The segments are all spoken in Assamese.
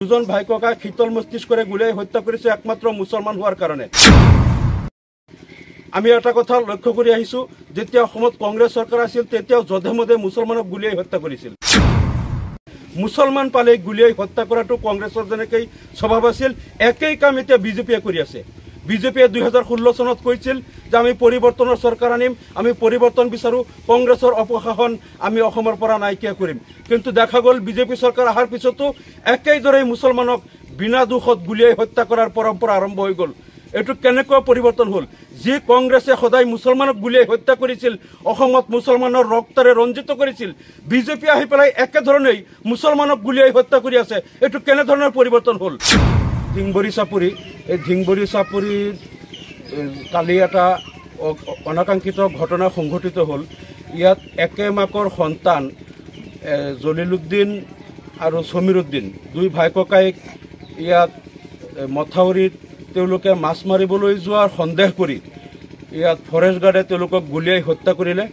দুজন ভাই ককাই শীতল মস্তিষ্ক কৰে গুলিয়াই হত্যা কৰেছে একমাত্ৰ মুসলমান হওয়াৰ কাৰণে। আমি এটা কথা লক্ষ্য কৰি আহিছো, যেতিয়া অসমত কংগ্ৰেছ চৰকাৰ আছিল তেতিয়াও যধে মধে মুছলমানক গুলিয়াই হত্যা কৰিছিল। মুছলমান পালে গুলিয়াই হত্যা কৰাটো কংগ্ৰেছৰ যেনেকৈ স্বভাৱ আছিল, একেই কাম এতিয়া বিজেপিয়ে কৰি আছে। বিজেপিয়ে 2016 চনত কৈছিল যে আমি পৰিৱৰ্তনৰ চৰকাৰ আনিম, আমি পৰিৱৰ্তন বিচাৰো, কংগ্ৰেছৰ অপশাসন আমি অসমৰ পৰা নাইকিয়া কৰিম। কিন্তু দেখা গ'ল বিজেপি চৰকাৰ অহাৰ পিছতো একেইদৰে মুছলমানক বিনা দোষত গুলিয়াই হত্যা কৰাৰ পৰম্পৰা আৰম্ভ হৈ গ'ল। এইটো কেনেকুৱা পৰিৱৰ্তন হ'ল? যি কংগ্ৰেছে সদায় মুছলমানক গুলিয়াই হত্যা কৰিছিল, অসমত মুছলমানৰ ৰক্তৰে ৰঞ্জিত কৰিছিল, বিজেপি আহি পেলাই একেধৰণেই মুছলমানক গুলিয়াই হত্যা কৰি আছে। এইটো কেনেধৰণৰ পৰিৱৰ্তন হ'ল? ধিংবৰী চাপৰি, এই ধিংবৰী চাপৰিত কালি এটা অনাকাংক্ষিত ঘটনা সংঘটিত হ'ল। ইয়াত একে মাকৰ সন্তান জলিলুদ্দিন আৰু সমীৰুদ্দিন দুই ভাই ককাইক ইয়াত মথাউৰিত তেওঁলোকে মাছ মাৰিবলৈ যোৱাৰ সন্দেহ কৰি ইয়াত ফৰেষ্ট গাৰ্ডে তেওঁলোকক গুলিয়াই হত্যা কৰিলে।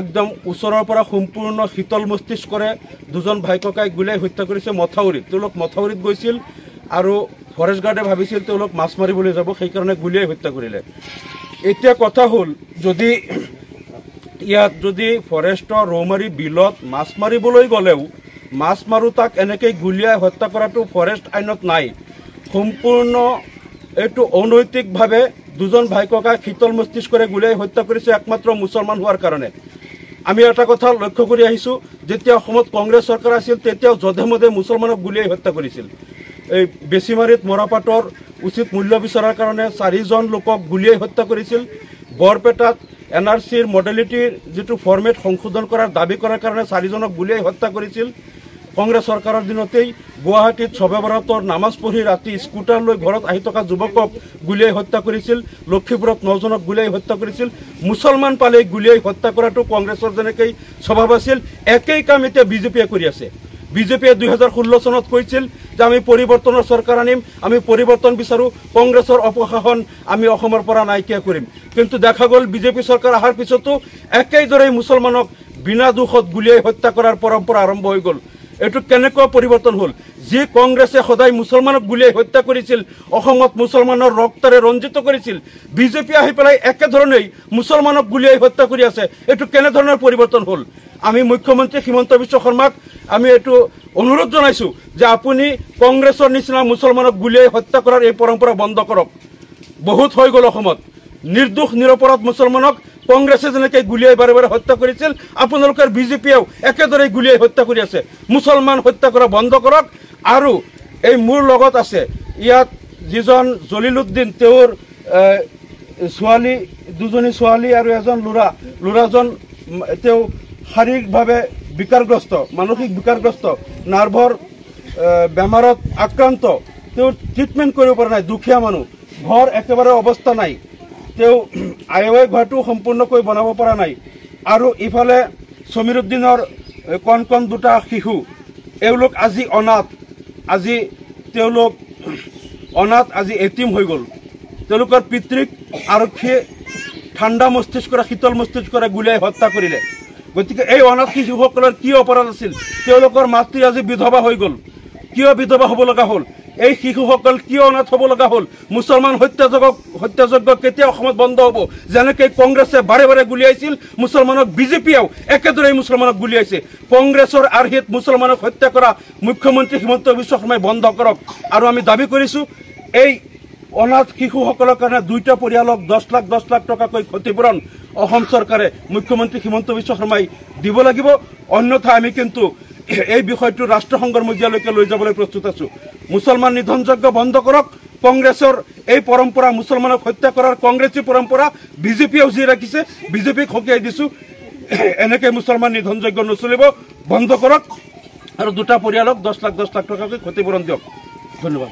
একদম ওচৰৰ পৰা সম্পূৰ্ণ শীতল মস্তিষ্কৰে দুজন ভাই ককাইক গুলিয়াই হত্যা কৰিছে মথাউৰিত। তেওঁলোক মথাউৰিত গৈছিল আৰু ফৰেষ্ট গাৰ্ডে ভাবিছিল তেওঁলোক মাছ মাৰিবলৈ যাব, সেইকাৰণে গুলিয়াই হত্যা কৰিলে। এতিয়া কথা হ'ল, ইয়াত যদি ফৰেষ্টৰ ৰৌমাৰী বিলত মাছ মাৰিবলৈ গ'লেও মাছ মাৰো তাক এনেকৈ গুলিয়াই হত্যা কৰাটো ফৰেষ্ট আইনত নাই। সম্পূৰ্ণ এইটো অনৈতিকভাৱে দুজন ভাই ককাই শীতল মস্তিষ্কৰে গুলিয়াই হত্যা কৰিছে একমাত্ৰ মুছলমান হোৱাৰ কাৰণে। আমি এটা কথা লক্ষ্য কৰি আহিছো, যেতিয়া অসমত কংগ্ৰেছ চৰকাৰ আছিল তেতিয়াও যধে মধে মুছলমানক গুলিয়াই হত্যা কৰিছিল। এই বেছিমাৰীত মৰাপাটৰ উচিত মূল্য বিচৰাৰ কাৰণে 4জন লোকক গুলিয়াই হত্যা কৰিছিল। বৰপেটাত NRCৰ মডেলিটিৰ যিটো ফৰ্মেট সংশোধন কৰাৰ দাবী কৰাৰ কাৰণে 4জনক গুলিয়াই হত্যা কৰিছিল। কংগ্ৰেছ চৰকাৰৰ দিনতেই গুৱাহাটীত শবে বৰাতৰ নামাজ পঢ়ি ৰাতি স্কুটাৰ লৈ ঘৰত আহি থকা যুৱকক গুলিয়াই হত্যা কৰিছিল। লক্ষীপুৰত 9জনক গুলিয়াই হত্যা কৰিছিল। মুছলমান পালে গুলিয়াই হত্যা কৰাটো কংগ্ৰেছৰ যেনেকৈ স্বভাৱ আছিল, একেই কাম এতিয়া বিজেপিয়ে কৰি আছে। বিজেপিয়ে 2016 চনত কৈছিল যে আমি পৰিৱৰ্তনৰ চৰকাৰ আনিম, আমি পৰিৱৰ্তন বিচাৰো, কংগ্ৰেছৰ অপশাসন আমি অসমৰ পৰা নাইকিয়া কৰিম। কিন্তু দেখা গ'ল বিজেপি চৰকাৰ অহাৰ পিছতো একেইদৰে মুছলমানক বিনা দোষত গুলিয়াই হত্যা কৰাৰ পৰম্পৰা আৰম্ভ হৈ গ'ল। এইটো কেনেকুৱা পৰিৱৰ্তন হ'ল? যি কংগ্ৰেছে সদায় মুছলমানক গুলিয়াই হত্যা কৰিছিল, অসমত মুছলমানৰ ৰক্তৰে ৰঞ্জিত কৰিছিল, বিজেপি আহি পেলাই একেধৰণেই মুছলমানক গুলিয়াই হত্যা কৰি আছে। এইটো কেনেধৰণৰ পৰিৱৰ্তন হ'ল? আমি মুখ্যমন্ত্ৰী হিমন্ত বিশ্ব শৰ্মাক আমি এইটো অনুৰোধ জনাইছো যে আপুনি কংগ্ৰেছৰ নিচিনা মুছলমানক গুলিয়াই হত্যা কৰাৰ এই পৰম্পৰা বন্ধ কৰক। বহুত হৈ গ'ল অসমত। নিৰ্দোষ নিৰপৰাধ মুছলমানক কংগ্ৰেছে যেনেকৈ গুলিয়াই বাৰে বাৰে হত্যা কৰিছিল, আপোনালোকৰ বিজেপিয়েও একেদৰে গুলিয়াই হত্যা কৰি আছে। মুছলমান হত্যা কৰা বন্ধ কৰক। আৰু এই মোৰ লগত আছে ইয়াত যিজন জলিলুদ্দিন, তেওঁৰ ছোৱালী, দুজনী ছোৱালী আৰু এজন ল'ৰাজন তেওঁ শাৰীৰিকভাৱে বিকাৰগ্ৰস্ত, মানসিক বিকাৰগ্ৰস্ত, নাৰ্ভৰ বেমাৰত আক্ৰান্ত। তেওঁ ট্ৰিটমেণ্ট কৰিব পৰা নাই, দুখীয়া মানুহ, ঘৰ একেবাৰে অৱস্থা নাই, তেওঁ আই ঘৰটো সম্পূৰ্ণকৈ বনাব পৰা নাই। আৰু ইফালে সমীৰুদ্দিনৰ কণ দুটা শিশু, এওঁলোক আজি অনাথ, আজি এটিম হৈ গ'ল। তেওঁলোকৰ পিতৃক আৰক্ষীয়ে ঠাণ্ডা মস্তিষ্কৰে শীতল মস্তিষ্কৰে গুলিয়াই হত্যা কৰিলে। গতিকে এই অনাথ শিশুসকলৰ কি অপৰাধ আছিল? তেওঁলোকৰ মাতৃ আজি বিধৱা হৈ গ'ল। কিয় বিধৱা হ'ব লগা হ'ল? এই শিশুসকল কিয় অনাথ হ'ব লগা হ'ল? মুছলমান হত্যাযজ্ঞ কেতিয়া অসমত বন্ধ হ'ব? যেনেকৈ কংগ্ৰেছে বাৰে বাৰে গুলিয়াইছিল মুছলমানক, বিজেপিয়েও একেদৰে মুছলমানক গুলিয়াইছে। কংগ্ৰেছৰ আৰ্হিত মুছলমানক হত্যা কৰা মুখ্যমন্ত্ৰী হিমন্ত বিশ্ব শৰ্মাই বন্ধ কৰক। আৰু আমি দাবী কৰিছোঁ এই অনাথ শিশুসকলৰ কাৰণে 2টা পৰিয়ালক 10 লাখ টকাকৈ ক্ষতিপূৰণ অসম চৰকাৰে, মুখ্যমন্ত্ৰী হিমন্ত বিশ্ব শৰ্মাই দিব লাগিব। অন্যথা আমি কিন্তু এই বিষয়টো ৰাষ্ট্ৰসংঘৰ মজিয়ালৈকে লৈ যাবলৈ প্ৰস্তুত আছো। মুছলমান নিধনযজ্ঞ বন্ধ কৰক। কংগ্ৰেছৰ এই পৰম্পৰা, মুছলমানক হত্যা কৰাৰ কংগ্ৰেছী পৰম্পৰা বিজেপিয়েও যি ৰাখিছে, বিজেপিক সকীয়াই দিছো। এনেকৈ মুছলমান নিধনযজ্ঞ নচলিব, বন্ধ কৰক। আৰু 2টা পৰিয়ালক 10 লাখ টকাকৈ ক্ষতিপূৰণ দিয়ক। ধন্যবাদ।